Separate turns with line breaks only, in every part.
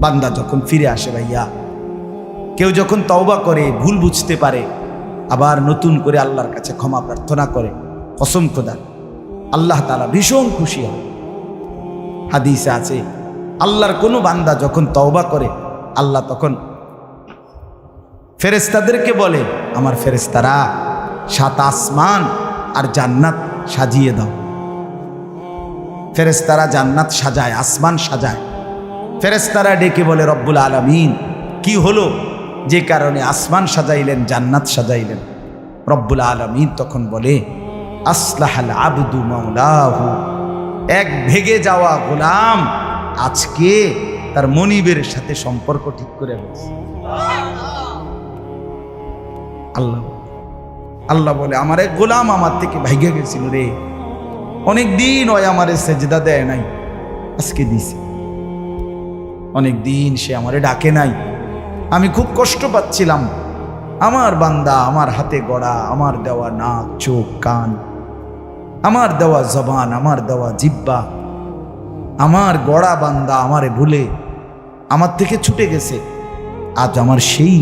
বান্দা যখন ফিরে আসে ভাইয়া, কেউ যখন তওবা করে, ভুল বুঝতে পারে, আবার নতুন করে আল্লাহর কাছে ক্ষমা প্রার্থনা করে, কসম খোদা আল্লাহ তাআলা ভীষণ খুশি হয়। হাদিসে আছে আল্লাহর কোনো বান্দা যখন তওবা করে, আল্লাহ তখন ফেরেশতাদেরকে বলে, আমার ফেরেশতারা 7 আসমান আর জান্নাত সাজিয়ে দাও। ফেরেশতারা জান্নাত সাজায়, আসমান সাজায়। ফেরেশতারা ডেকে বলে, রব্বুল আলামিন কি হলো যে কারণে আসমান সাজাইলেন, জান্নাত সাজাইলেন? রব্বুল আলামিন তখন বলে, আসলাহাল আবদু মাওলাহু, এক ভেগে যাওয়া গোলাম আজকে তার মনিবের সাথে সম্পর্ক ঠিক করে বলছে। আল্লাহ বলে, আমার এক গোলাম আমার থেকে ভাইগে গেছিল রে, অনেক দিন ওই আমারে সেজদা দেয় নাই, আজকে দিছে। অনেক দিন সে আমারে ডাকে নাই, আমি খুব কষ্ট পাচ্ছিলাম। আমার বান্দা আমার হাতে গড়া, আমার দেওয়া নাক, চোখ, কান, আমার দেওয়া জবান, আমার দেওয়া জিহ্বা, আমার গড়া বান্দা আমারে ভুলে আমার থেকে ছুটে গেছে। আজ আমার সেই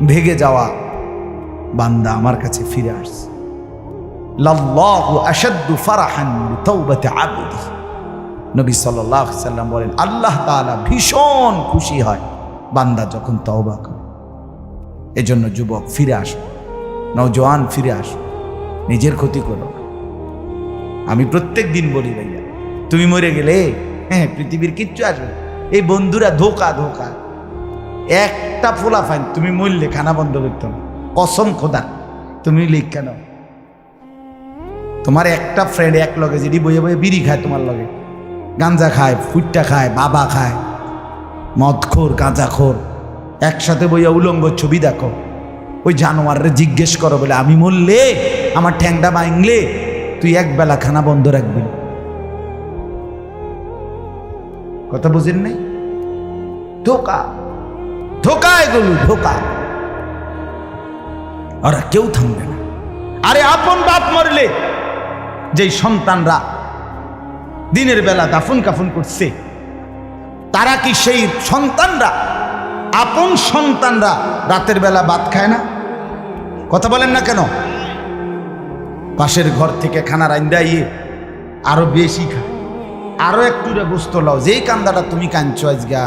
ভেগে যাওয়া বান্দা আমার কাছে ফিরে আসছে। লাল্লাহু আশাদ্দু ফারাহান বিতাওবাতি আবদি, নবী সাল্লাল্লাহু আলাইহি সাল্লাম বলেন, আল্লাহ তাআলা ভীষণ খুশি হয় বান্দা যখন তওবা করে। এজন্য যুবক ফিরে আসো, নওজোয়ান ফিরে আসো, নিজের ক্ষতি করো। আমি প্রত্যেক দিন বলি ভাইয়া, তুমি মরে গেলে হ্যাঁ পৃথিবীর কিচ্ছু আসবে। এই বন্ধুরা ধোকা ধোকা, একটা ফোলা ফাইন, তুমি মরলে খানা বন্ধ করতো না, কসম খোদা। তুমি লিখ কেন, তোমার একটা ফ্রেন্ড এক লগে যেটি বইয়ে বইয়ে বিড়ি খায়, তোমার লগে গাঞ্জা খায়, ফুটটা খায়, বাবা খায়, মদখোর, গাঁজাখোর, একসাথে বইয়া উলঙ্গ ছবি দেখো। ওই জানোয়াররে জিজ্ঞেস করো বলে, আমি মরলে আমার ঠ্যাংটা ভাঙলে তুই এক বেলা খানা বন্ধ রাখবি? কথা বুঝেন নাই? ধোকা ধোকা, এগুলো ধোকা। ওরা কেউ থামবে না। আরে আপন বাপ মরলে যেই সন্তানরা দিনের বেলা দাফন কাফন করছে, তারা কি সেই সন্তানরা, আপন সন্তানরা রাতের বেলা ভাত খায় না? কথা বলেন না কেন? পাশের ঘর থেকে খানা রান্দাইয়ে আরো বেশি খায়, আরো একটু গোস্ত লাও, যেই কান্দাটা তুমি কাঁদছো আজগা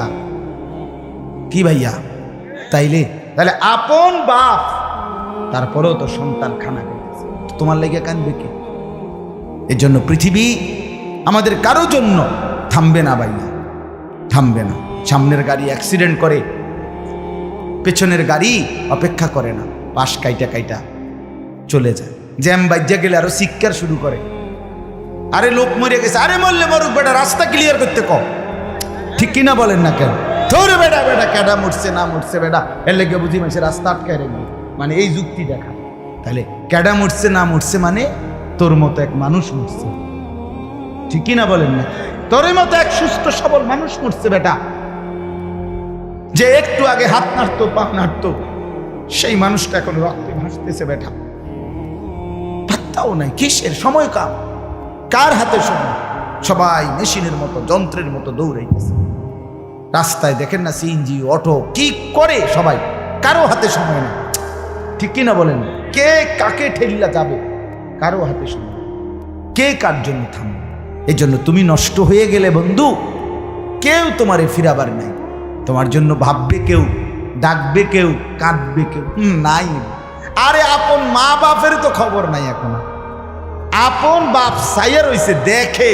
কি ভাইয়া? তাইলে তাহলে আপন বাপ, তারপরেও তো সন্তান খানা খাইতেছে, তোমার লেগে কাঁদবে কে? এর জন্য পৃথিবী আমাদের কারো জন্য থামবে না ভাইয়া, থামবে না। সামনের গাড়ি অ্যাক্সিডেন্ট করে, পেছনের গাড়ি অপেক্ষা করে না, পাশ কাইটা কাইটা চলে যায়। জ্যাম বাজ্যা গেলে আরো চিৎকার শুরু করে, আরে লোক মরে গেছে, আরে মরলে মরুক বেটা, রাস্তা ক্লিয়ার করতে কও। ঠিক কিনা বলেন না কেন? ধরে বেটা বেটা কেডা মরছে না মরছে বেটা, এর লেগে বুঝি মানুষের রাস্তা আটকায় রেখে, মানে এই যুক্তি দেখা। তাহলে কেডা মরছে না মরছে মানে তোর মতো এক মানুষ মরছে। ঠিক কিনা বলেন না? তোর মতো এক সুস্থ সবল মানুষ মরছে বেটা, যে একটু আগে হাত নাড়তো, পা নাড়তো, সেই মানুষটা এখন রক্তে ভাসতেছে বেটা। পাত্তাও নাই, কিসের সময় কাম, কার হাতে সময়? সবাই মেশিনের মতো, যন্ত্রের মতো দৌড়াইতেছে। রাস্তায় দেখেন না সিএনজি, অটো কি করে সবাই, কারো হাতে সময় না। ঠিক কিনা বলেন? কে কাকে ঠেলিয়া যাবে, কারো হাতে সময়, কে কার জন্য থামবে? এই জন্য তুমি নষ্ট হয়ে গেলে বন্ধু, কেউ তোমারে ফিরাবার নাই। তোমার জন্য ভাববে কেউ, ডাকবে কেউ, কাঁদবে কেউ নাই। আরে আপন মা বাপের তো খবর নাই এখন। আপন বাপ সাইয়া রইছে, দেখে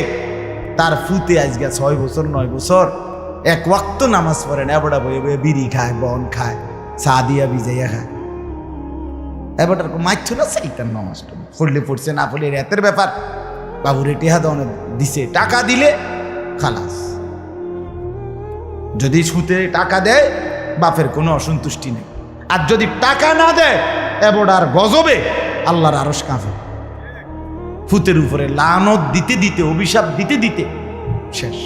তার ফুতে আজকে 6 বছর 9 বছর এক ওয়াক্ত নামাজ পড়ে না, এবড়া বয়ে বয়ে বিড়ি খায়, বন খায়, চা দিয়া ভিজাইয়া খায়। এবারটার মাইছ না সেইটার নামাজটা পড়লে পড়ছে, না পড়লে রাতের ব্যাপার। বাবুরে টেহা দাও দিছে, টাকা দিলে খালাস। যদি সুতে টাকা দেয় বাপের কোনো অসন্তুষ্টি নেই, আর যদি টাকা না দেয় এবড়ার গজবে আল্লাহর আরশ কাঁপে। ফুতের উপরে লানত দিতে দিতে, অভিশাপ দিতে দিতে শেষ।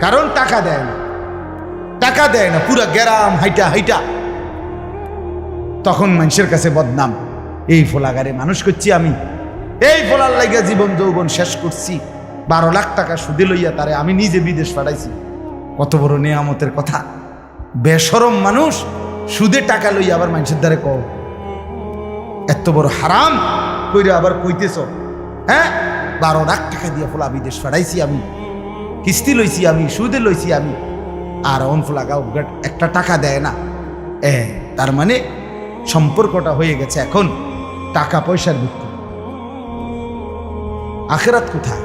কারণ টাকা দেয় না, টাকা দেয় না, পুরা গ্রাম হাইটা হাইটা তখন মানুষের কাছে বদনাম। এই ফোলাগারে মানুষ করছি আমি, এই ফোলার লাগিয়া জীবন যৌবন শেষ করছি, 12 লাখ টাকা সুদে লইয়া তারে আমি নিজে বিদেশ পাঠাইছি। কত বড় নেয়ামতের কথা। বেশরম মানুষ সুদে টাকা লইয়া আবার মানুষের দ্বারে কও এত বড় হারাম কইরে আবার কইতেছ, হ্যাঁ 12 লাখ টাকা দিয়ে ফোলা বিদেশ ফাড়াইছি আমি, কিস্তি লইছি আমি, সুদে লইছি আমি, আর অন ফোলা গাও একটা টাকা দেয় না। তার মানে সম্পর্কটা হয়ে গেছে এখন টাকা পয়সার ভিত্তি। আখেরাত কোথায়?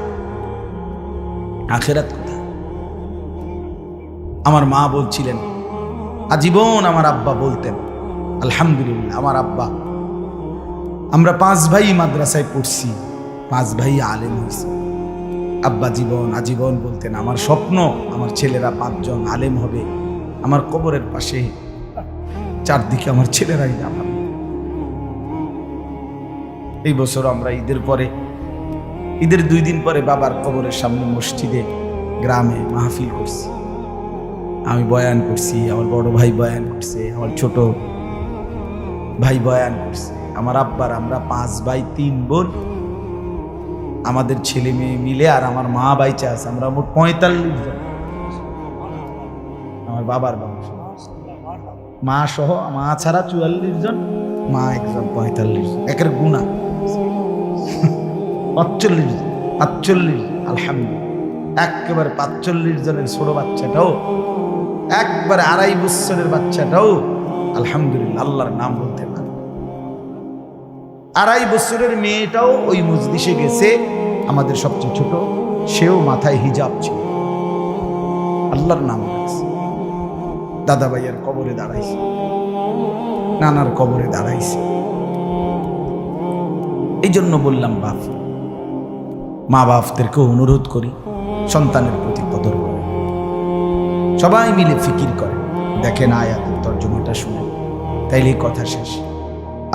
আখেরাত কোথায়? আমার মা বলছিলেন, আজীবন আমার আব্বা বলতেন, আলহামদুলিল্লাহ আমার আব্বা, আমরা 5 ভাই মাদ্রাসায় পড়ছি, 5 ভাই আলেম হয়েছি। আব্বা আজীবন বলতেন, আমার স্বপ্ন আমার ছেলেরা 5 জন আলেম হবে, আমার কবরের পাশে চারদিকে আমার ছেলেরাই জানাবে। এই বছর আমরা ঈদের 2 দিন পরে বাবার কবরের সামনে মসজিদে গ্রামে মাহফিল করছি। আমি বয়ান করছি, আমার বড় ভাই বয়ান করছে, আমার ছোট ভাই বয়ান করছে। আমার আব্বার আমরা 5 ভাই 3 বোন, আমাদের ছেলে মেয়ে মিলে আর আমার মা বাইচা আছে, আমরা মোট 45 জন। আমার বাবার বংশ, মা সহ, মা ছাড়া 44 জন, মা একজন 45 জন, একের গুণা 45 জন, 48। আলহামদুলিল্লাহ, একেবারে 45 জনের ছোট বাচ্চাটাও, একবারে 2.5 বছরের বাচ্চাটাও আলহামদুলিল্লাহ আল্লাহর নাম বলতে পারে। 2.5 বছরের মেয়েটাও ওই মজলিসে গেছে, আমাদের সবচেয়ে ছোট, সেও মাথায় হিজাব ছিল, আল্লাহর নাম বলছে। দাদা ভাইয়ের কবরে দাঁড়াইছে, নানার কবরে দাঁড়াইছে। এই জন্য বললাম মা বাপদেরকে অনুরোধ করি, সন্তানের প্রতি কদর করে, সবাই মিলে ফিকির করে, দেখেন আয়াতের তর্জমাটা শুনে, তাইলে কথা শেষ।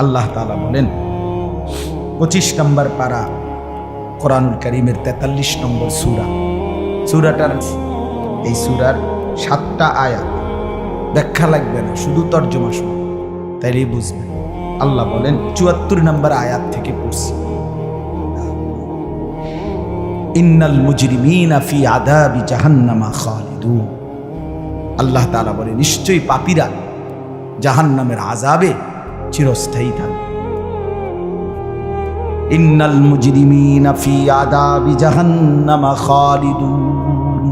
আল্লাহ তাআলা বলেন 25 নম্বর পারা কোরআনুল কারীমের 43 নম্বর সূরাটার এই সূরার 7টা আয়াত, ব্যাখ্যা লাগবে না, শুধু তর্জমা শুনুন, তাইলেই বুঝবেন। আল্লাহ বলেন 74 নম্বর আয়াত থেকে পড়ছি, ইন্নাল মুজরিমিনা ফি আযাবি জাহান্নামা খালিদুন। আল্লাহ তাআলা বলে, নিশ্চয়ই পাপীরা জাহান্নামের আযাবে চিরস্থায়ী থাকবে। ইন্নাল মুজরিমিনা ফি আযাবি জাহান্নামা খালিদুন,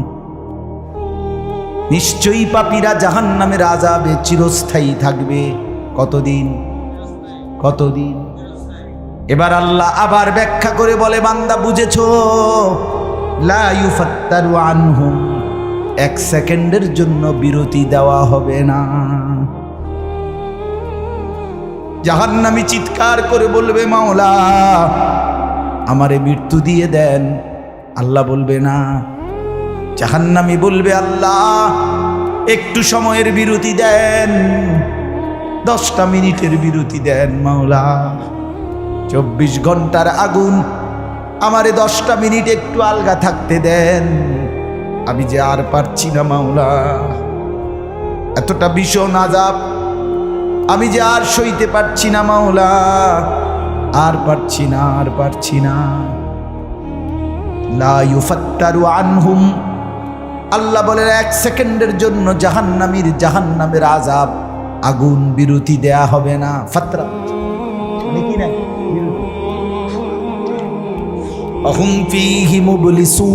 নিশ্চয়ই পাপীরা জাহান্নামের আযাবে চিরস্থায়ী থাকবে। কতদিন? এবার আল্লাহ আবার ব্যাখ্যা করে বলে, বান্দা বুঝেছো? লা ইউফাত্তারু আনহুম, 1 সেকেন্ডের জন্য বিরতি দেওয়া হবে না। জাহান্নামী চিৎকার করে বলবে, মাওলা আমারে মৃত্যু দিয়ে দেন। আল্লাহ বলবে না। জাহান্নামী বলবে, আল্লাহ একটু সময়ের বিরতি দেন, 10টা মিনিটের বিরতি দেন মাওলা। 24 ঘন্টার আগুন, আমারে 10টা মিনিট একটু আলগা থাকতে দেন, আমি যে আর পারছি না মাওলা, এতটা ভীষণ আযাব আমি যে আর সইতে পারছি না মাওলা, আর পারছি না। লা ইউফাত্তারু আনহুম, আল্লাহ বলেন 1 সেকেন্ডের জন্য জাহান্নামের আযাব, আগুন বিরতি দেয়া হবে না। ফাতরা নাকি না, আহুম ফীহি মুবলিসুন।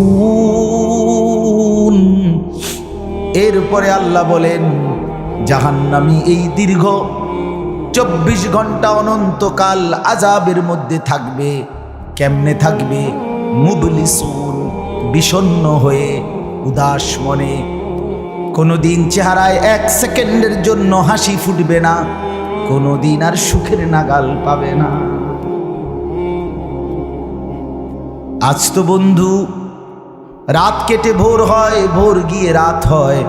এরপরে আল্লাহ বলেন, জাহান্নামী এই দীর্ঘ 24 ঘন্টা অনন্তকাল আযাবের মধ্যে থাকবে। কেমনে থাকবে? মুবলিসুন, বিষণ্ণ হয়ে, উদাস মনে। কোনোদিন চেহারায় 1 সেকেন্ডের জন্য হাসি ফুটবে না, কোনোদিন আর সুখের নাগাল পাবে না। আজ তো বন্ধু রাত কেটে ভোর হয়, ভোর গিয়ে রাত হয়,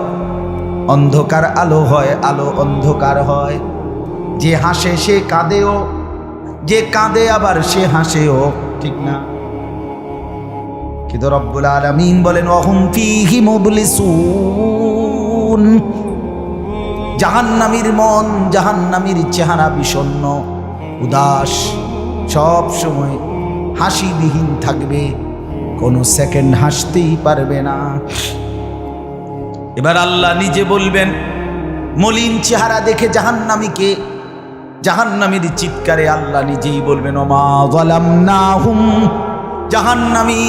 অন্ধকার আলো হয়, আলো অন্ধকার হয়। যে হাসে সে কাঁদেও, যে কাঁদে আবার সে হাসেও, ঠিক না? কিন্তু রব্বুল আলামিন বলেন, ওয়াহুম ফীহি মুবলিসুন। জাহান্নামীর মন, জাহান্নামীর চেহারা বিষণ্ণ, উদাস, সব সময় হাসিবিহীন থাকবে, কোনো সেকেন্ড হাসতেই পারবে না। এবার আল্লাহ নিজে বলবেন, মলিন চেহারা দেখে জাহান্নামীকে, জাহান্নামীর চিৎকারে আল্লাহ নিজেই বলবেন ওমা যালামনাহুম, জাহান্নামী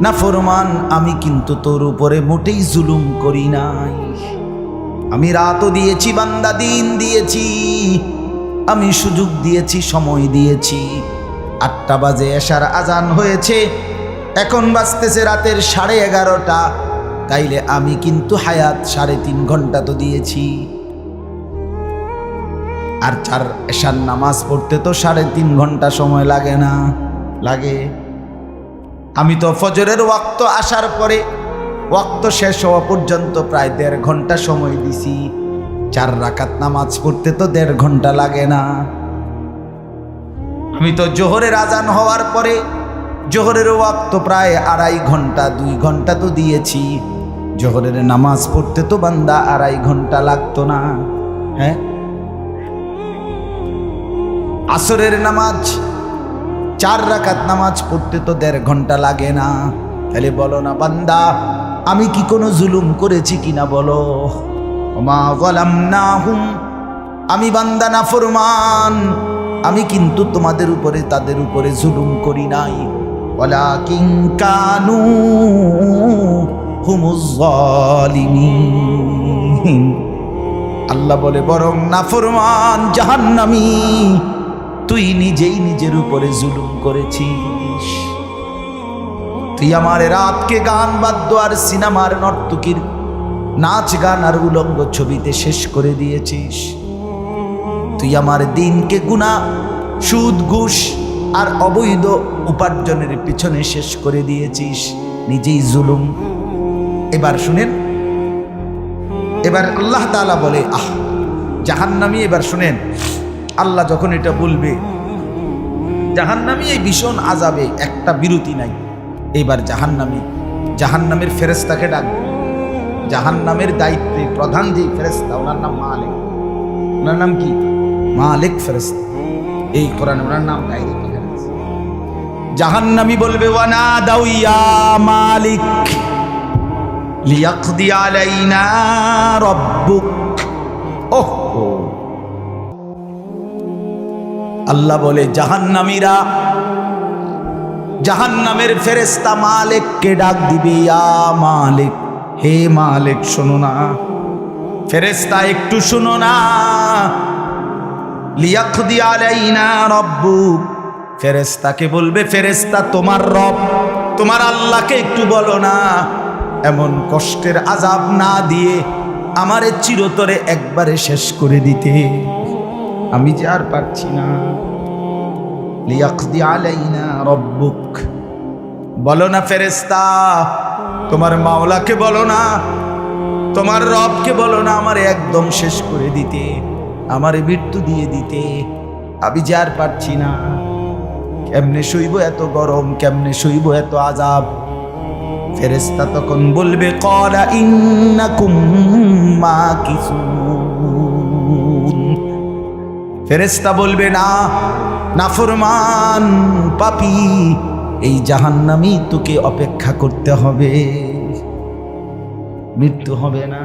নাফরমান, আমি কিন্তু তোর উপরে মোটেই জুলুম করি নাই। আমি রাতও দিয়েছি বান্দা, দিন দিয়েছি, আমি সুযোগ দিয়েছি, সময় দিয়েছি। 8টা বাজে এশার আজান হয়েছে, এখন বাজতেছে রাতের 11:30। তাইলে আমি কিন্তু হায়াত 3.5 ঘন্টা তো দিয়েছি। আর 4 এশার নামাজ পড়তে তো 3.5 ঘন্টা সময় লাগে না? লাগে। আমি তো ফজরের ওয়াক্ত আসার পরে ওয়াক্ত শেষ হওয়া পর্যন্ত প্রায় 1.5 ঘন্টা সময় দিছি। 4 রাকাত নামাজ পড়তে তো 1.5 ঘন্টা লাগে না? আমি তো জোহরের আজান হওয়ার পরে জোহরের ওয়াক্ত প্রায় 2.5 ঘন্টা, 2 ঘন্টা তো দিয়েছি। জোহরের নামাজ পড়তে তো বান্দা 2.5 ঘন্টা লাগতো না? হ্যাঁ। আসরের নামাজ 4 রাকাত নামাজ পড়তে তো 1.5 ঘন্টা লাগে না? তাহলে বলো না বান্দা, আমি কি কোনো জুলুম করেছি কিনা বলো? ওমা যালামনাহুম, আমি বান্দা নাফরমান, আমি কিন্তু তোমাদের উপরে, তাদের উপরে জুলুম করি নাই। ওয়ালাকিন কানু হুমুজ জালিমিন। আল্লাহ বলে বরং নাফরমান জাহান্নামী, তুই নিজেই নিজের উপরে জুলুম করেছিস। তুই আমার রাতকে গান বাদ্য আর সিনেমার নর্তকীর নাচ গান আর উলঙ্গ ছবিতে শেষ করে দিয়েছিস। তুই আমার দিনকে গুনাহ, সুদ, ঘুষ আর অবৈধ উপার্জনের পিছনে শেষ করে দিয়েছিস, নিজেই জুলুম। এবার শুনেন, এবার আল্লাহ তাআলা বলে জাহান্নামী, এবার শুনেন আল্লাহ যখন এটা বলবে, জাহান্নামী এই ভীষণ আযাবে একটা বিরতি নাই। এবার জাহান্নামের ফেরেশতাকে ডাকবে। জাহান্নামের দায়িত্বে প্রধান যে ফেরেশতা, ওনার নাম মালিক। ওনার নাম কি? মালিক ফেরেশতা। এই কোরআনে ওনার নাম ডাইরেক্ট এখানে আছে। জাহান্নামী বলবে ওয়ানাদাউ ইয়া মালিক লিয়াকদি আলাইনা রাব্বুক। ওহো, আল্লাহ বলে জাহান্নামীরা, জাহান্নামের ফেরেশতা মালিককে ডাক দিবে, ইয়া মালিক, হে মালিক শোনো না। ফেরেশতা একটু শোনো না। লিয়াকদি আলাইনা রাব্বুক, ফেরেশতাকে বলবে, ফেরেশতা তোমার রব, তোমার আল্লাহকে একটু বলো না এমন কষ্টের আযাব না দিয়ে আমারে চিরতরে একবারে শেষ করে দিতে, আমি যে আর পারছি না। লিয়াকদি আলাইনা রাব্বুক, বলো না ফেরেশতা, তোমার মাওলাকে বলো না, তোমার রবকে বলো না আমারে একদম শেষ করে দিতে, আমারে মৃত্যু দিয়ে দিতে, আমি যে আর পারছি না। কেমনে সইব এত গরম, কেমনে সইব এত আযাব? ফেরেশতা তখন বলবে ক্বালা ইন্নাকুম মাকিসুন। ফেরেশতা বলবে না, নাফরমান পাপী, এই জাহান্নামী তোকে অপেক্ষা করতে হবে, মৃত্যু হবে না।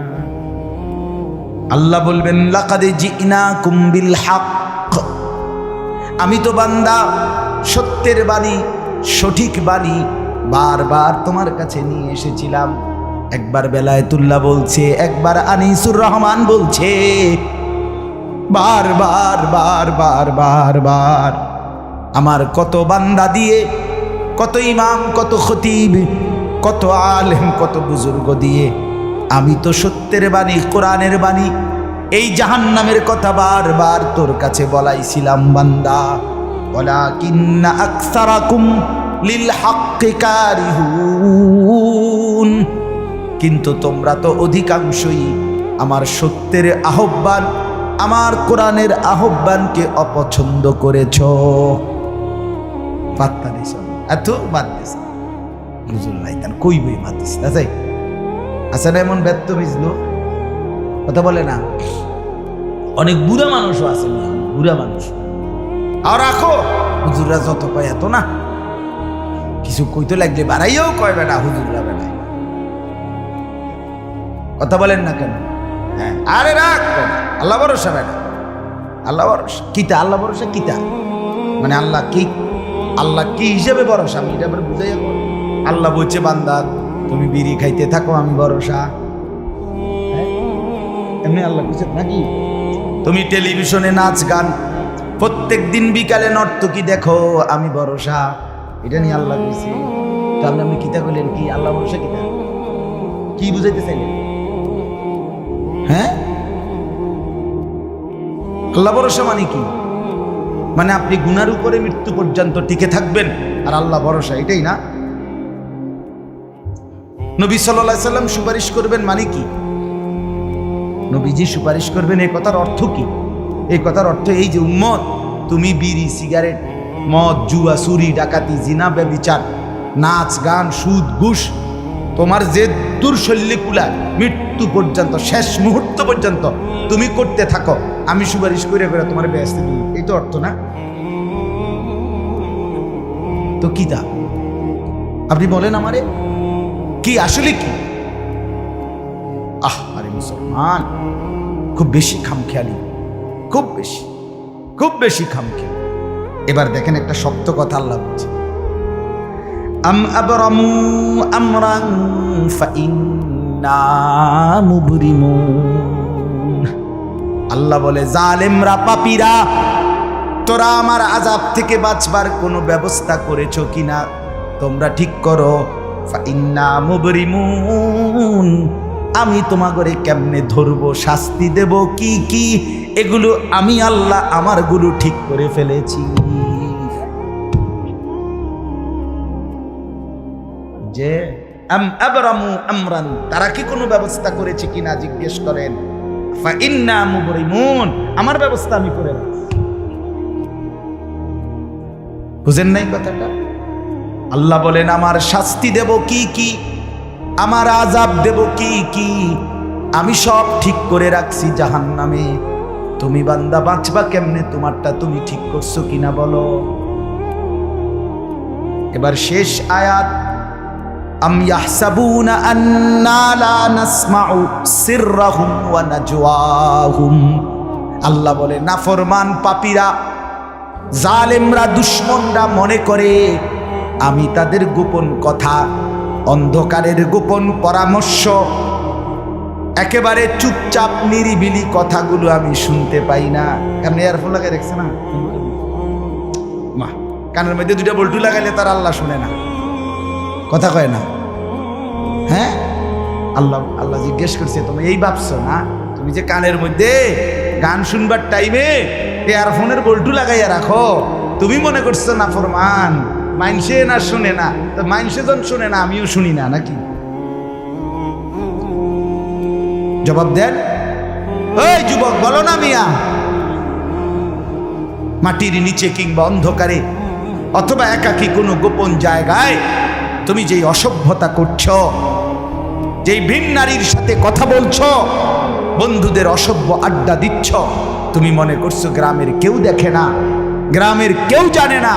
আল্লাহ বলবেন লাকাদ জিনাকুম বিল হক, আমি তো বান্দা সত্যের বাণী, সঠিক বাণী বারবার তোমার কাছে নিয়ে এসেছিলাম। একবার বেলায়েতুল্লাহ বলছে, একবার আনিসুর রহমান বলছে, বারবার বারবার বারবার আমার কত বান্দা দিয়ে, কত ইমাম, কত খতিব, কত আলেম, কত বুজুর্গ দিয়ে আমি তো সত্যের বাণী, কোরআনের বাণী, এই জাহান্নামের কথা বারবার তোর কাছে বলাইছিলাম বান্দা। ওয়ালাকিন্না আকসারাকুম লিল হাক্কি কারিহুন, কিন্তু তোমরা তো অধিকাংশই আমার সত্যের আহ্বান, আমার কোরআনের আহ্বানকে অপছন্দ করেছ। পাত্তা দিছ এত বাদ দিছ বুঝুল নাই, তার কই বই বাদ দিস তাই আচ্ছা না? এমন ব্যর্থ মিজলো কথা বলে না। অনেক বুড়া মানুষও আছে, বুড়া মানুষ। আর রাখো হুজুররা যত কয় এত না, কিছু কইতে লাগলে বাড়াইও কয় বেটা হুজুররা বেড়ায়। কথা বলেন না কেন? হ্যাঁ, আরে রাখ আল্লাহ ভরসা বেটা, আল্লাহ ভরসা কিতা, আল্লাহ ভরসা কিতা মানে আল্লাহ কি, আল্লাহ কি হিসেবে ভরসা আমি এটা আবার বুঝাই। আল্লাহ বলছে বান্দা তুমি বিড়ি খাইতে থাকো আমি ভরসা, এমনি আল্লাহ বুঝছে নাকি? তুমি টেলিভিশনে নাচ গান প্রত্যেক দিন বিকালে নর্তকী দেখো আমি ভরসা, এটা নিয়ে আল্লাহ বুঝছি। তাহলে আপনি কিতা বললেন কি আল্লাহ ভরসা কিতা কি বুঝাইতে চাইলেন? হ্যাঁ, আল্লাহ ভরসা মানে কি? মানে আপনি গুনার উপরে মৃত্যু পর্যন্ত টিকে থাকবেন আর আল্লাহ ভরসা, এটাই না? নবী সাল্লাল্লাহু আলাইহি সাল্লাম সুপারিশ করবেন মানে কি? নবীজি সুপারিশ করবেন এই কথার অর্থ কি? এই কথার অর্থ এই যে উম্মত তুমি বিড়ি সিগারেট মদ জুয়া চুরি ডাকাতি জিনা ব্যভিচার নাচ গান সুদ ঘুষ তোমার যে দুর্শল্যে কুলা মৃত্যু পর্যন্ত শেষ মুহূর্ত পর্যন্ত তুমি করতে থাকো, আমি সুপারিশ করে করে তোমার ব্যস্ত দিই, এই তো অর্থ না? তো কি তা আপনি বলেন আমারে কি আসলে কি? আরে মুসলমান খুব বেশি খামখেয়ালি, খুব বেশি খামখেয়ালি। এবার দেখেন একটা শক্ত কথা আল্লাহ বলছে, আম আবরামু আমরান ফাইন্না মুবরিমুন। আল্লাহ বলে জালেমরা পাপীরা তোরা আমার আযাব থেকে বাঁচবার কোনো ব্যবস্থা করেছো কিনা তোমরা ঠিক করো। ফাইন্না মুবরিমুন, আমি তোমাগরে কেমনে ধরবো শাস্তি দেব কি কি এগুলো আমি আল্লাহ আমার গুলো ঠিক করে ফেলেছি। যে আম আবরামু আমরান, তারা কি কোনো ব্যবস্থা করেছে কিনা জিজ্ঞেস করেন। ফাইন্না মুবরিমুন, আমার ব্যবস্থা আমি করে রাখছি। বুঝেন নাই কথাটা? আল্লাহ বলেন আমার শাস্তি দেব কি কি, আমার আযাব দেব কি কি আমি সব ঠিক করে রাখছি জাহান্নামে। তুমি বান্দা বাঁচবা কেমনে তোমারটা তুমি ঠিক করছো কিনা বলো। এবার শেষ আয়াত, আম ইয়াহসাবুনা আন্না লা নাসমাউ সিররাহুম ওয়া নাজওয়াহুম। আল্লাহ বলে নাফরমান পাপীরা জালেমরা দুশমনরা মনে করে আমি তাদের গোপন কথা অন্ধকারের গোপন পরামর্শ একেবারে চুপচাপ নিরিবিলি কথাগুলো আমি শুনতে পাই না। কারণ ইয়ারফোন লাগাই দেখছে না মা, কানের মধ্যে দুইটা বল্টু লাগাইলে তার আল্লাহ শুনে না, কথা কয় না। হ্যাঁ, আল্লাহ জিজ্ঞেস করছে তুমি এই ভাবছো না তুমি যে কানের মধ্যে গান শুনবার টাইমে ইয়ারফোনের বল্টু লাগাইয়া রাখো, তুমি মনে করছো না ফরমান মাইনসে না শুনে না, তো মাইনসে যখন শুনে না আমিও শুনি না নাকি? জবাব দেন ওই যুবক, বলো না মিয়া। মাটির নিচে কিংবা অন্ধকারে অথবা একাকী কোনো গোপন জায়গায় তুমি যেই অসভ্যতা করছো, যেই ভিন নারীর সাথে কথা বলছো, বন্ধুদের অসভ্য আড্ডা দিচ্ছ, তুমি মনে করছো গ্রামের কেউ দেখে না, গ্রামের কেউ জানে না।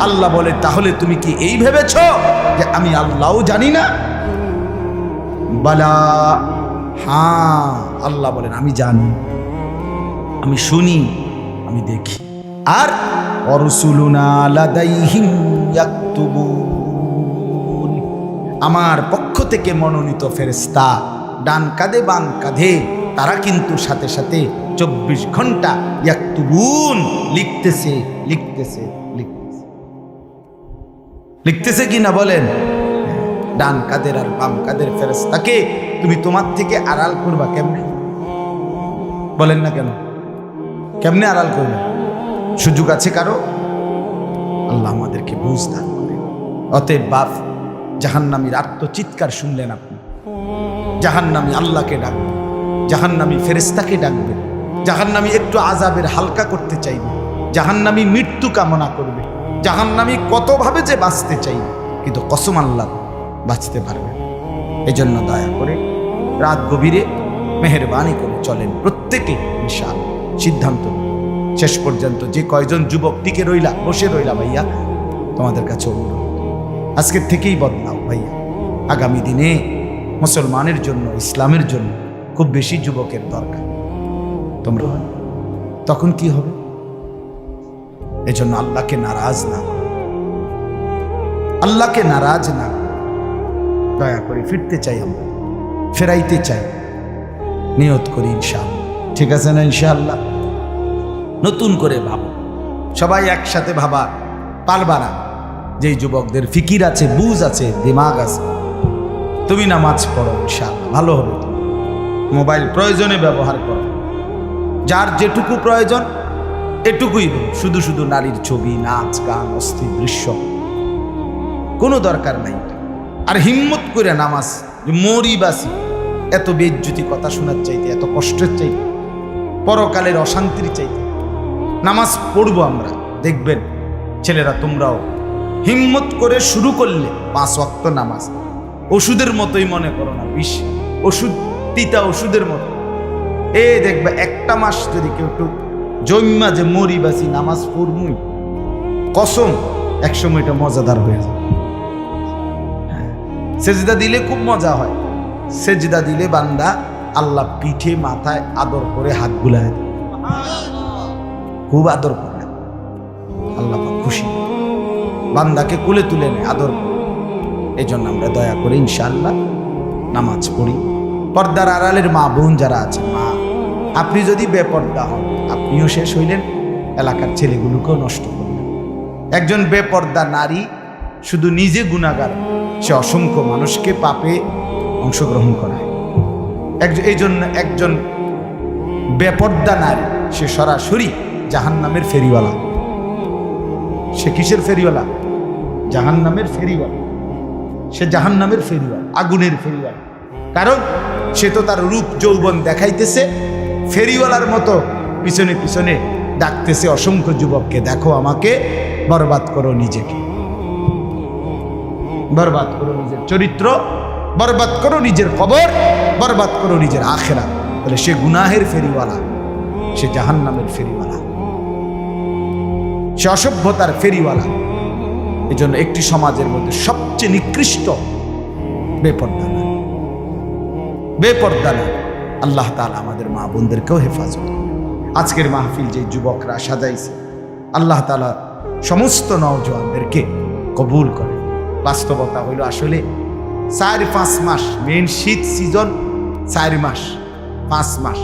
আল্লাহ বলে তাহলে তুমি কি এই ভেবেছ যে আমি আল্লাহও জানি না? বালা, হ্যাঁ, আল্লাহ বলেন আমি জানি, আমি শুনি, আমি দেখি। আর অরসুলুনা লাদাইহিম ইয়াকতুবুন, আমার পক্ষ থেকে মনোনীত ফেরেশতা ডান কাঁধে বাম কাঁধে তারা কিন্তু সাথে সাথে 24 ঘন্টা ইয়াকতুবুন লিখতেছে লিখতেছে লিখতেছে লিখতেছে কি না বলেন? ডান কাদের আর বাম কাদের ফেরেশতাকে তুমি তোমার থেকে আড়াল করবা কেমনে? বলেন না কেন? কেমনে আড়াল করবে? সুযোগ আছে কারো? আল্লাহ আমাদেরকে বুঝ দান করেন। অতএব বাপ, জাহান্নামীর আত্মচিৎকার শুনলেন আপনি, জাহান্নামী আল্লাহকে ডাকবে, জাহান্নামী ফেরেশতাকে ডাকবে, জাহান্নামী একটু আযাবের হালকা করতে চাইবে, জাহান্নামী মৃত্যু কামনা করবে, জাহান্নামী কতভাবে যে বাঁচতে চাইবে, কিন্তু কসম আল্লাহ বাঁচতে পারবে। এজন্য দয়া করে রাত গভীরে মেহেরবানি করে চলেন প্রত্যেকে ইনশাআল্লাহ। সিদ্ধান্ত শেষ পর্যন্ত যে কয়জন যুবক টিকে রইলা, বসে রইলা, ভাইয়া তোমাদের কাছে অনুরোধ, আজকের থেকেই বদলাও ভাইয়া। আগামী দিনে মুসলমানের জন্য, ইসলামের জন্য খুব বেশি যুবকের দরকার। তোমরা তখন কি হবে? এজন্য আল্লাহকে নারাজ না, আল্লাহকে নারাজ না, দয়া করে ফিরতে চাই, আমরা ফেরাইতে চাই, নিয়ত করি ইনশাআল্লাহ। ঠিক আছে না? ইনশাআল্লাহ নতুন করে ভাবো, সবাই একসাথে ভাবা পারবা না। যেই যুবকদের ফিকির আছে, বুঝ আছে, দিমাগ আছে, তুমি নামাজ পড়ো, ইনশাআল্লাহ ভালো হবে। মোবাইল প্রয়োজনে ব্যবহার করো, যার যেটুকু প্রয়োজন এটুকুই। শুধু শুধু নারীর ছবি, নাচ, গান, অস্থির দৃশ্য কোনো দরকার নাই। আর হিম্মত করে নামাজ, মরি বাসি, এত বেজ্জুতি কথা শোনার চাইতে, এত কষ্টের চাইতে, পরকালের অশান্তির চাইতে নামাজ পড়বো আমরা। দেখবেন ছেলেরা তোমরাও হিম্মত করে শুরু করলে 5 ওয়াক্ত নামাজ ওষুধের মতোই মনে করো না, বিষ ওষুধ, তিতা ওষুধের মতো। দেখবে একটা মাস যদি কেউ একটু জন্মা যে মরি বাসি নামাজ পড়মুই, কসম একসময় এটা মজাদার হয়ে যায়। সেজদা দিলে খুব মজা হয়। সেজদা দিলে বান্দা আল্লাহ পিঠে মাথায় আদর করে হাত বুলায় দেয়, খুব আদর করে। আল্লাহ খুশি, বান্দাকে কোলে তুলে নেয় আদর করে। এই জন্য আমরা দয়া করে ইনশাআল্লাহ নামাজ পড়ি। পর্দার আড়ালের মা বোন যারা আছেন, মা আপনি যদি বেপর্দা হন, আপনিও শেষ হইলেন, এলাকার ছেলেগুলোকেও নষ্ট করলেন। একজন বেপর্দা নারী শুধু নিজে গুনাহগার, সে অসংখ্য মানুষকে পাপে অংশগ্রহণ করায়। এই জন্য একজন বেপর্দা নারী সে সরাসরি জাহান্নামের ফেরিওয়ালা। সে কিসের ফেরিওয়ালা? জাহান্নামের ফেরিওয়ালা। সে জাহান্নামের ফেরিওয়ালা, আগুনের ফেরিওয়ালা। কারণ সে তো তার রূপ যৌবন দেখাইতেছে, ফেরিওয়ালার মতো পিছনে পিছনে ডাকতেছে অসংখ্য যুবককে, দেখো আমাকে, বরবাদ করো নিজেকে, বরবাদ করো নিজের চরিত্র, বরবাদ করো নিজের কবর, বরবাদ করো নিজের আখিরাত। বলে সে গুনাহের ফেরিওয়ালা, সে জাহান্নামের ফেরিওয়ালা, সে অসভ্যতার ফেরিওয়ালা। এই জন্য একটি সমাজের মধ্যে সবচেয়ে নিকৃষ্ট বেপর্দা না, বেপর্দা না। আল্লাহ তাআলা আমাদের মা বোনদেরকেও হেফাজত। আজকের মাহফিল যে যুবকরা সাজাইছে, আল্লাহ তাআলা সমস্ত নওজওয়ানদেরকে কবুল করে। বাস্তবতা হইল আসলে 4-5 মাস, মেন শীত সিজন 4 মাস, 5 মাস।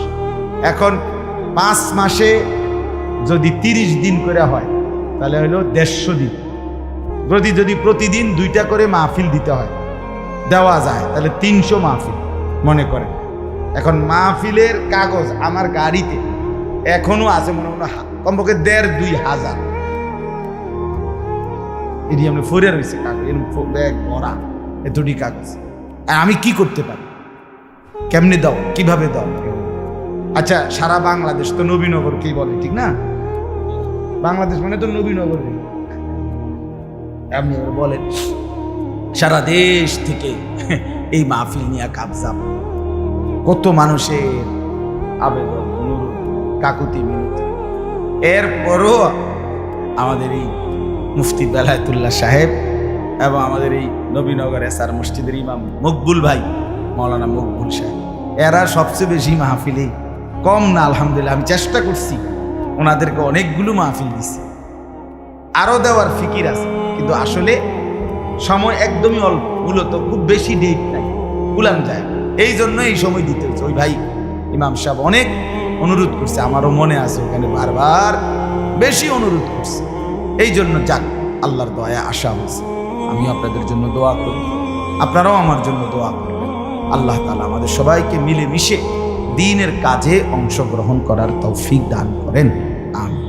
এখন 5 মাসে যদি 30 দিন করে হয় তাহলে হইল 150 দিন। যদি প্রতিদিন 2টা করে মাহফিল দিতে হয়, দেওয়া যায়, তাহলে 300 মাহফিল মনে করেন। এখন মাহফিলের কাগজ আমার গাড়িতে এখনো আছে, মনে মনে কমপক্ষে 1,500-2,000 এটি আমরা ফরে রয়েছে কাগজ, এরকম ব্যাগ ভরা এতটি কাগজ। আর আমি কি করতে পারি? কেমনে দাও, কিভাবে দাও? আচ্ছা, সারা বাংলাদেশ তো নবীনগরকেই বলে, ঠিক না? বাংলাদেশ মানে তো নবীনগর। আপনি বলেন সারা দেশ থেকে এই মাহফিল নিয়ে কাবজাব, কত মানুষের আবেদন, অনুরোধ, কাকুতি মিনতি। এরপরও আমাদের এই মুফতি বেলায়েতুল্লাহ সাহেব এবং আমাদের এই নবীনগর এসআর মসজিদের ইমাম মকবুল ভাই, মৌলানা মকবুল সাহেব, এরা সবচেয়ে বেশি মাহফিলে, কম না আলহামদুলিল্লাহ। আমি চেষ্টা করছি, ওনাদেরকে অনেকগুলো মাহফিল দিচ্ছি, আরও দেওয়ার ফিকির আছে, কিন্তু আসলে সময় একদমই অল্প, মূলত খুব বেশি ডেট নাই, কুলাম যায়। এই জন্য এই সময় দিতে হচ্ছে। ওই ভাই ইমাম সাহেব অনেক অনুরোধ করছে, আমারও মনে আছে, ওখানে বারবার বেশি অনুরোধ করছে। এই জন্য যাক, আল্লাহর দয়া আশা হয়েছে। আমি আপনাদের জন্য দোয়া করি, আপনারাও আমার জন্য দোয়া করবেন। আল্লাহ তাআলা আমাদের সবাইকে মিলেমিশে দ্বীনের কাজে অংশগ্রহণ করার তৌফিক দান করেন। আমিন।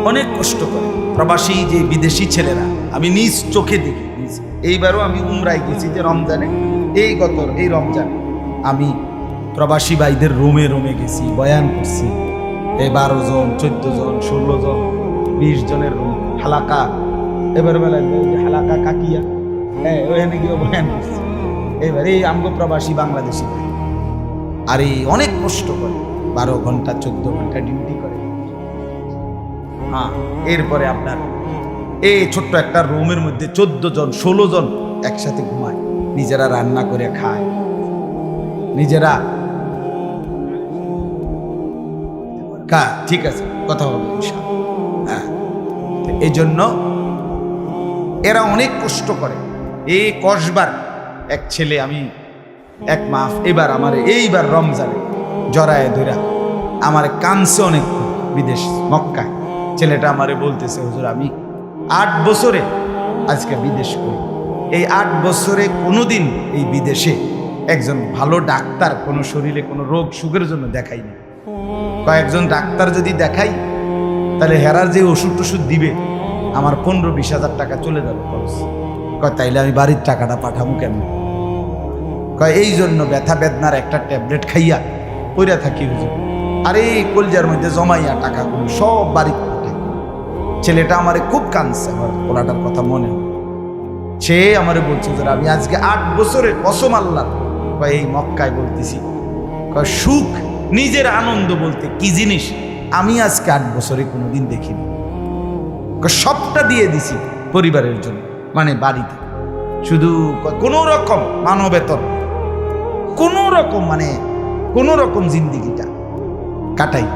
অনেক কষ্ট করে প্রবাসী যে বিদেশি ছেলেরা, আমি নিজ চোখে দেখি। এইবারও আমি উমরায় গেছি, যে রমজানে, এই রমজানে আমি প্রবাসী ভাইদের রোমে রোমে গেছি, বয়ান করছি। 12 জন, 14 জন, 16 জন, 20 জনের রুম, হালাকা। এবার বেলায় হালাকা কাকিয়া, ওখানে গিয়ে বয়ান করছি। এবার এই আমগো প্রবাসী বাংলাদেশি ভাই, আর এই অনেক কষ্ট করে 12 ঘন্টা 14 ঘন্টা ডিউটি করে। হ্যাঁ, এরপরে আপনার এই ছোট্ট একটা রুমের মধ্যে 14 জন 16 জন একসাথে ঘুমায়, নিজেরা রান্না করে খায়, নিজেরা। ঠিক আছে, কথা হবে ইনশাআল্লাহ। হ্যাঁ, এই জন্য এরা অনেক কষ্ট করে। এই কসবার এক ছেলে, আমি এক মাস এবার আমার এইবার রমজানে জড়ায় ধরা আমার কানছে অনেক, বিদেশ মক্কায়। ছেলেটা আমারে বলতেছে, হুজুর আমি 8 বছরে আজকে বিদেশ করি, এই 8 বছরে কোনোদিন এই বিদেশে একজন ভালো ডাক্তার কোনো শরীরে কোনো রোগ সুখের জন্য দেখাইনি। কয়েকজন ডাক্তার যদি দেখাই তাহলে হেরার যে ওষুধ টষুধ দিবে আমার 15-20 হাজার টাকা চলে যাবে খরচ। কয় তাইলে আমি বাড়ির টাকাটা পাঠাবো কেন? কয় এই জন্য ব্যথা বেদনার একটা ট্যাবলেট খাইয়া পইরা থাকি হুজুর, আর এই কলজার মধ্যে জমাইয়া টাকাগুলো সব বাড়িতে পাঠাই। ছেলেটা আমারে খুব কাঁদছে, আমার পোলাটার কথা মনে হয়। সে আমারে বলছে, হুজুর আমি আজকে 8 বছরের কসম আল্লাহ, কয় এই মক্কায় বলতেছি, কয় সুখ নিজের আনন্দ বলতে কি জিনিস আমি আজকে 8 বছরে কোনোদিন দেখিনি। সবটা দিয়ে দিছি পরিবারের জন্য, মানে বাড়িতে, শুধু কোনো রকম মানবেতর, কোনো রকম মানে কোনো রকম জিন্দিগিটা কাটাই,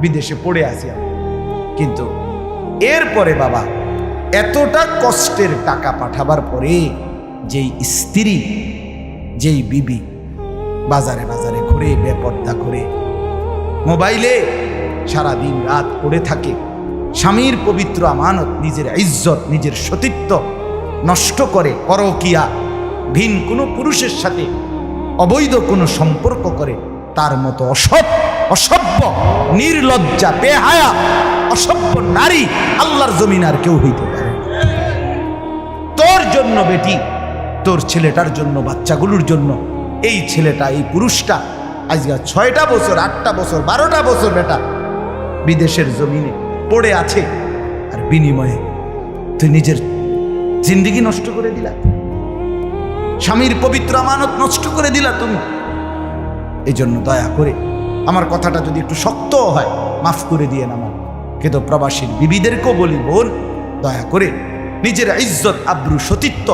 বিদেশে পড়ে আসি আমি। কিন্তু এরপরে বাবা এতটা কষ্টের টাকা পাঠাবার পরে যেই স্ত্রী, যেই বিবি বাজারে বাজারে ঘুরে বেপর্দা করে মোবাইলে সারা দিন রাত পড়ে থাকে, স্বামীর পবিত্র আমানত, নিজের ইজ্জত, নিজের সতীত্ব নষ্ট করে, পরকিয়া, ভিন কোনো পুরুষের সাথে অবৈধ কোনো সম্পর্ক করে, তার মতো অসভ্য নির্লজ্জা বেহায়া অসভ্য নারী আল্লাহর জমিন আর কেউ হইতে পারে। তোর জন্য বেটি, তোর ছেলেটার জন্য, বাচ্চাগুলোর জন্য এই ছেলেটা, এই পুরুষটা আজকে 6টা বছর 8টা বছর 12টা বছর বেটা বিদেশের জমিনে পড়ে আছে, আর বিনিময়ে তুই নিজের জিন্দেগি নষ্ট করে দিলা, স্বামীর পবিত্র আমানত নষ্ট করে দিলা তুমি। এই জন্য দয়া করে আমার কথাটা যদি একটু শক্ত হয় মাফ করে দিয়ে আমার, কিন্তু প্রবাসীর বিবিদেরকেও বলি, বোন দয়া করে নিজের ইজ্জত আব্রু সতীত্ব,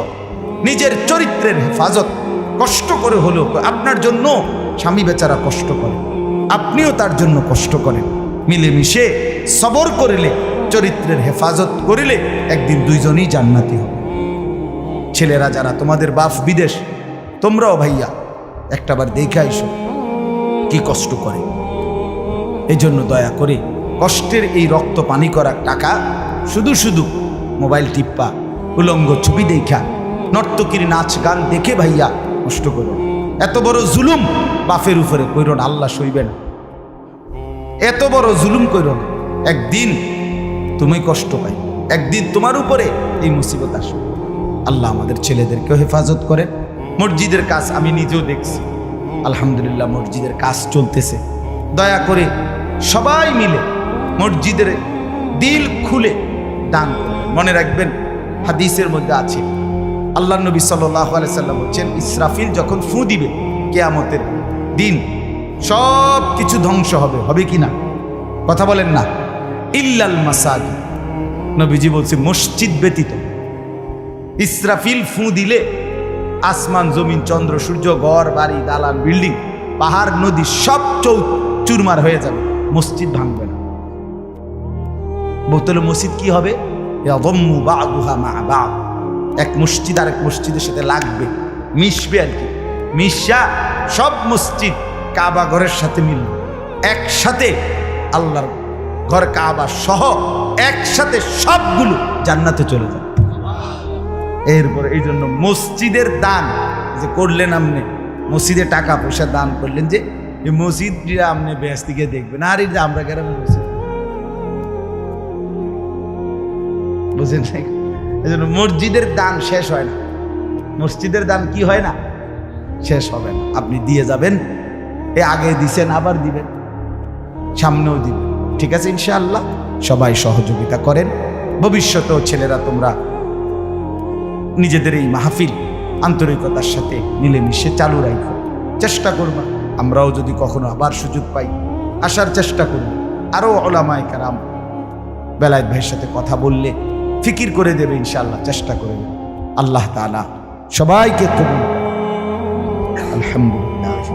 নিজের চরিত্রের হেফাজত কষ্ট করে হলেও, আপনার জন্য স্বামী বেচারা কষ্ট করে, আপনিও তার জন্য কষ্ট করেন, মিলেমিশে সবর করিলে, চরিত্রের হেফাজত করিলে একদিন দুইজনই জান্নাতি হবে। ছেলেরা যারা তোমাদের বাপ বিদেশ, তোমরাও ভাইয়া একটাবার দেখে আইসো কি কষ্ট করে। এই জন্য দয়া করে কষ্টের এই রক্ত পানি করা টাকা শুধু শুধু মোবাইল টিপ্পা, উলঙ্গ ছবি দেখা, নর্তকীর নাচ গান দেখে ভাইয়া নষ্ট করো। এত বড় জুলুম বাপের উপরে কইরো না, আল্লাহ সইবেন। এত বড় জুলুম কইরো না, একদিন তুমি কষ্ট পাই, একদিন তোমার উপরে এই মুসিবত আসবে। আল্লাহ আমাদের ছেলেদেরকেও হেফাজত করেন। মসজিদের কাজ আমি নিজেও দেখছি, আলহামদুলিল্লাহ মসজিদের কাজ চলতেছে। দয়া করে সবাই মিলে মসজিদের দিল খুলে দান করবেন। মনে রাখবেন হাদিসের মধ্যে আছে, আল্লাহ নবী সাল্লাল্লাহু আলাইহি সাল্লাম বলছেন, ইসরাফিল যখন ফু দিবে কিয়ামতের দিন সব কিছু ধ্বংস হবে, হবে কি না? কথা বলেন না। ইল্লাল মাসাজিদ, নবীজি বলছে মসজিদ ব্যতীত। ইসরাফিল ফু দিলে আসমান জমিন চন্দ্র সূর্য ঘর বাড়ি দালান বিল্ডিং পাহাড় নদী সব চুরমার হয়ে যাবে, মসজিদ ভাঙবে না। বোতলে মসজিদ কি হবে? এক মসজিদ আর এক মসজিদের সাথে লাগবে, মিশবে আর কি, মিশা সব মসজিদ কাবা ঘরের সাথে মিলবে, একসাথে আল্লাহর ঘর কাবা সহ একসাথে সবগুলো জান্নাতে চলে যাবে। এরপরে এই জন্য মসজিদের দান যে করলেন, আপনি মসজিদে টাকা পয়সা দান করলেন, যে এই মসজিদটা আপনি বেশ দিকে দেখবেন, আর এই যে আমরা গ্রামে মসজিদ বুঝেন না, এই জন্য মসজিদের দান শেষ হয় না। মসজিদের দান কি হয় না, শেষ হবে না। আপনি দিয়ে যাবেন, এ আগে দিছেন আবার দিবেন, সামনেও দিবেন, ঠিক আছে ইনশাআল্লাহ। সবাই সহযোগিতা করেন। ভবিষ্যতেও ছেলেরা তোমরা নিজেদের এই মাহফিল আন্তরিকতার সাথে মিলেমিশে চালু রাখো, চেষ্টা করবা। আমরাও যদি কখনো আবার সুযোগ পাই আসার চেষ্টা করবে। আরও ওলামায়ে কেরাম বেলায়েত ভাইয়ের সাথে কথা বললে ফিকির করে দেবে, ইনশাআল্লাহ চেষ্টা করবে। আল্লাহ তাআলা সবাইকে কবুল। আলহামদুলিল্লাহ।